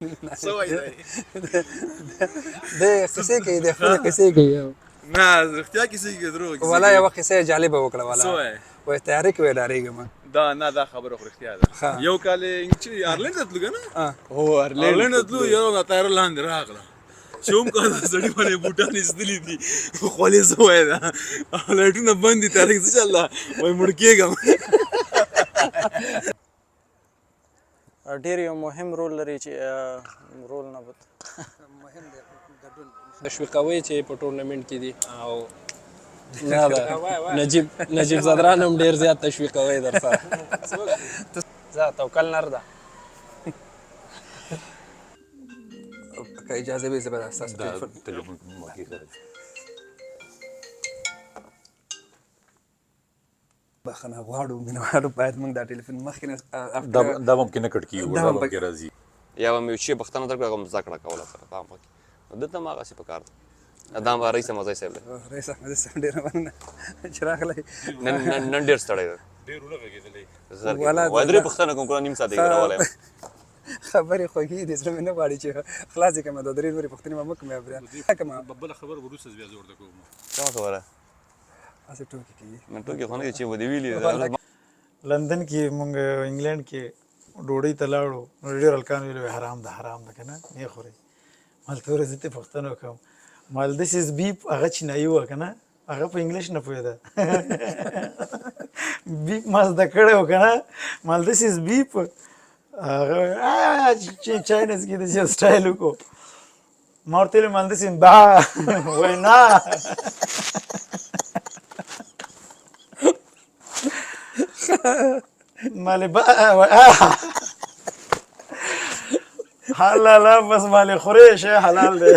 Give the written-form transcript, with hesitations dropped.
څه وایي دی؟ د قصې کوي، د خپلې قصې کوي. نه رښتیا کیسې کې دروغ کیسې والله یوه قصه یې جالبه وکړه. څه والله وایي؟ وایي تیارې کې وایي ډارېږم. دا خبره خو رښتیا ده. یو کال چې آیرلینډ ته تلو که نه؟ هو آیرلینډ ته تلو، یو دا طیاره لاندې راغله چې هم کال سړي باندې بوټان ایستلي دي، خولې څه وایي ده لایټونه بند دي، تیاره کې څه چل ده؟ وایي مړ کېږم. ډېر یو مهم رول لري چې رول نه بد تشویقوي چې په ټورنمنټ کې دي او نه ده نجیب زدران هم ډېر زیات تشویقوي در سره. زه توکل نر ده. که اجازه وي زه به ستاسو تلیفون مخکې کړی. بخښنه غواړو مینهوالو، باید موږ دا ټلیفون مخکې نه دا ممکن نه کټ کېږي، دا ممکن راځي. یا به مې یو شی پوښتنه درکړه هغه مې زده کړه کوله سره پام پکې نو دلته هم هغسې په کار ده. دا هم رئیس احمدزی صاحب دی. رئیس احمدزی صاحب ډېره مننه چې راغلی. نن ډېر ستړی دی. وایي درې پوښتنه کوم کله نیم ساعت یې راولی یم. خبرې خوږې دي، زړه مې نه غواړي چې خلاص یې کړم. دا درې نورې پوښتنې به مه کوم بیا بله خبره به وروسته بیا زه ورته کوم. کومه خبره؟ هسې ټوکې کېږي. من ټوکې خو نه دي چې به دې ویلي. لندن کې مونږ انګلینډ کې ډوډۍ ته لاړو، نو ډېر هلکان ویل حرام ده حرام ده که نه نه خورئ. مالته ورځ زه ترې پوښتنه وکړم، مال دس از بیف، هغه چینایي وه که نه، هغه په انګلیش نه پوهېده. بیف ما زده کړی و که نه، مال دس از بیف، هغه چاینز کې داسې یو سټایل وکړو. ما ورته ویل مال دس با وایي نه. مالې با حلاله بس مالې خورې شی حلال دی.